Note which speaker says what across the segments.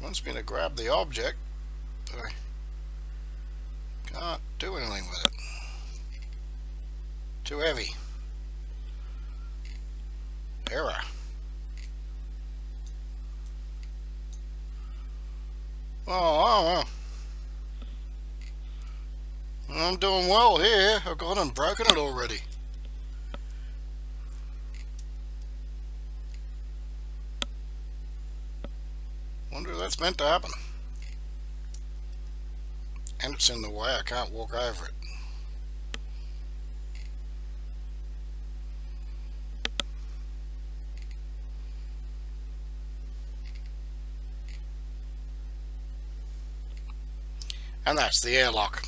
Speaker 1: wants me to grab the object, but I can't do anything with it. Too heavy. Error. Oh, I'm doing well here. I've gone and broken it already. Wonder if that's meant to happen. And it's in the way, I can't walk over it. And that's the airlock.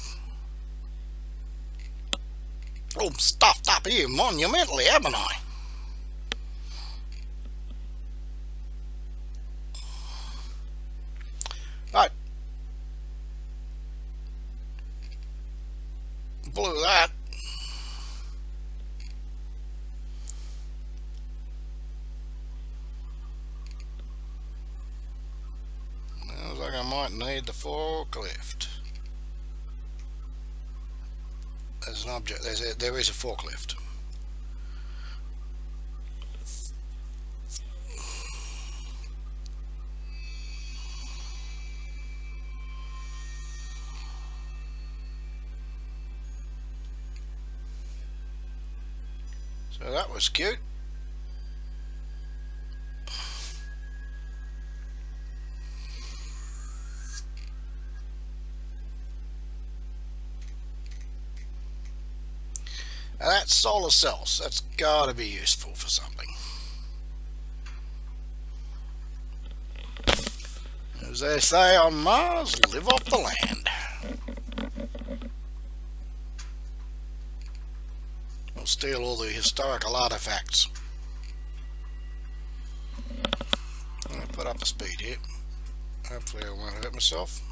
Speaker 1: Oh, stuffed up here monumentally, haven't I? Right. Blew that. Looks like I might need the forklift. There's an object. There is a forklift. So that was cute. Now that's solar cells. That's gotta be useful for something. As they say on Mars, live off the land. We'll steal all the historical artifacts. I'm going to put up the speed here. Hopefully I won't hurt myself.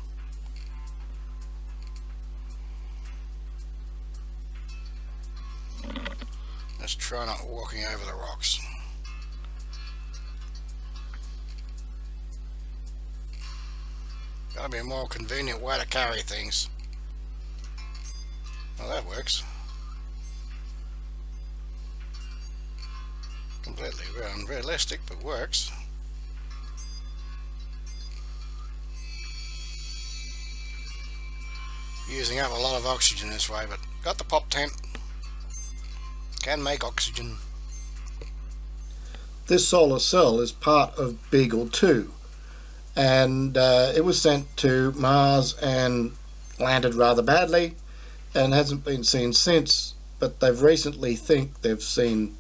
Speaker 1: Let's try not walking over the rocks. Gotta be a more convenient way to carry things. Well, that works. Completely unrealistic, but works. Using up a lot of oxygen this way, but got the pop tent. Can make oxygen.
Speaker 2: This solar cell is part of Beagle 2, and it was sent to Mars and landed rather badly and hasn't been seen since, but they've recently think they've seen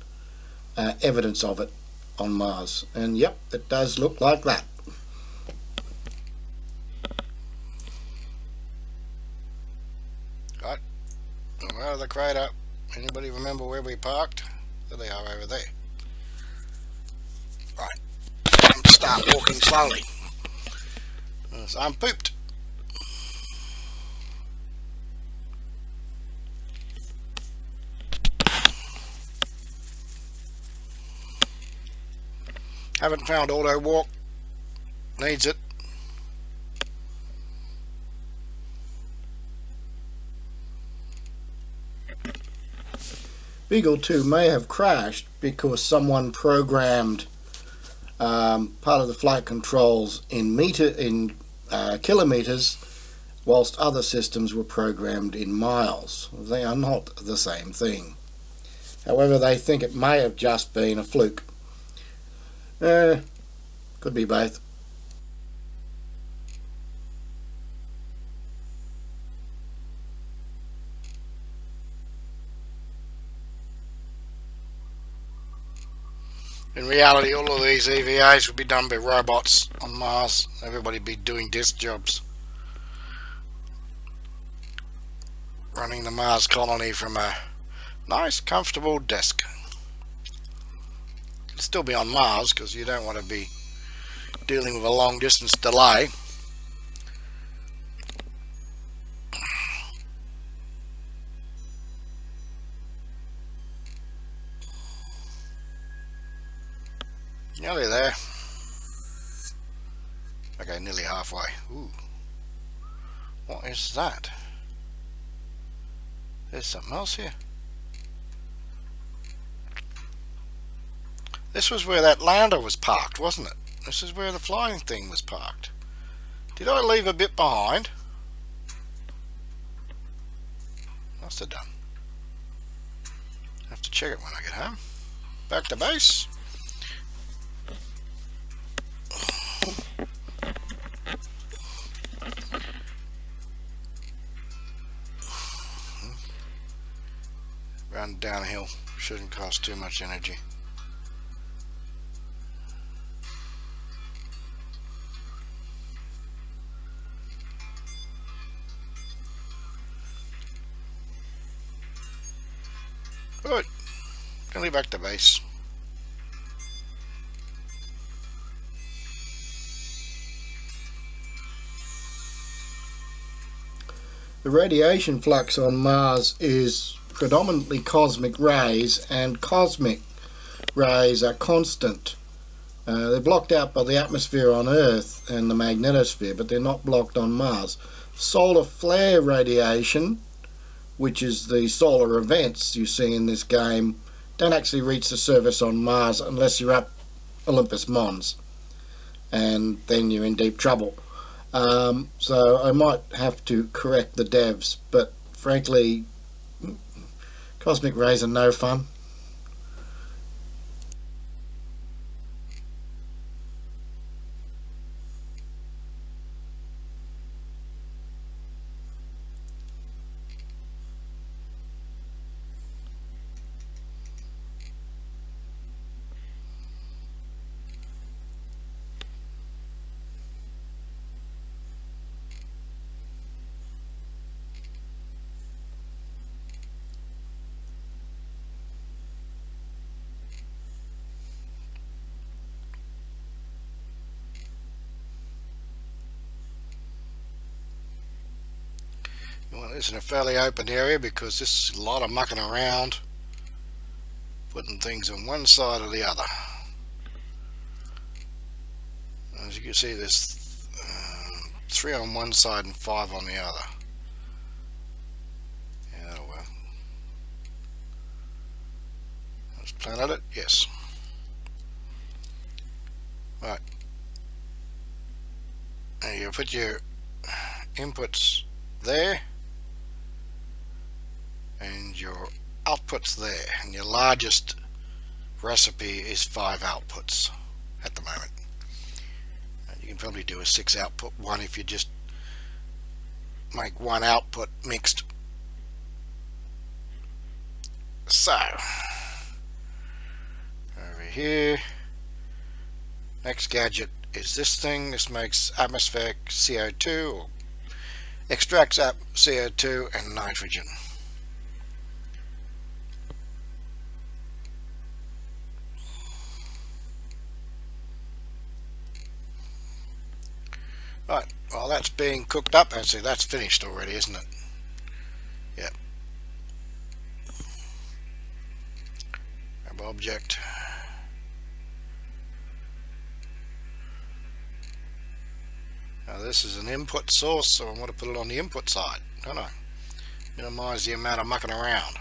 Speaker 2: evidence of it on Mars, and yep, it does look like that.
Speaker 1: Right, I'm out of the crater. Anybody remember where we parked? There they are over there. Right, time to start walking slowly. So I'm pooped. Haven't found auto walk. Needs it.
Speaker 2: Beagle 2 may have crashed because someone programmed part of the flight controls in kilometers, whilst other systems were programmed in miles. They are not the same thing. However, they think it may have just been a fluke. Could be both.
Speaker 1: In reality, all of these EVAs would be done by robots on Mars. Everybody would be doing desk jobs. Running the Mars colony from a nice, comfortable desk. It'll still be on Mars because you don't want to be dealing with a long distance delay. Nearly there. Okay, Okay, nearly halfway. Ooh. What is that? There's something else here. This was where that lander was parked, wasn't it? This is where the flying thing was parked. Did I leave a bit behind? Must have done. Have to check it when I get home. Back to base. Run downhill. Shouldn't cost too much energy. Good. Nearly back to base.
Speaker 2: The radiation flux on Mars is predominantly cosmic rays, and cosmic rays are constant. They're blocked out by the atmosphere on Earth and the magnetosphere, but they're not blocked on Mars. Solar flare radiation, which is the solar events you see in this game, don't actually reach the surface on Mars unless you're up Olympus Mons, and then you're in deep trouble. So I might have to correct the devs, but frankly, cosmic rays are no fun.
Speaker 1: Well, this is a fairly open area because this is a lot of mucking around, putting things on one side or the other. As you can see, there's 3 on one side and 5 on the other. Yeah, well. Let's planet it. Yes. Right. Now you put your inputs there and your outputs there, and your largest recipe is 5 outputs at the moment. You can probably do a 6 output one if you just make one output mixed. So over here, next gadget is this thing. This makes atmospheric CO2, or extracts up CO2 and nitrogen. Right, while that's being cooked up, actually that's finished already, isn't it? Yep. Grab object. Now this is an input source, so I want to put it on the input side, don't I? Minimize the amount of mucking around.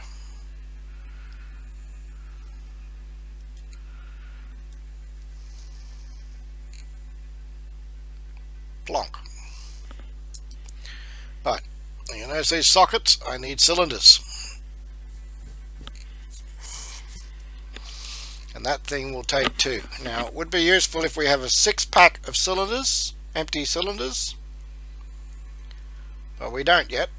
Speaker 1: Plonk. Right, you notice these sockets? I need cylinders. And that thing will take 2. Now it would be useful if we have a 6-pack of cylinders, empty cylinders, but we don't yet.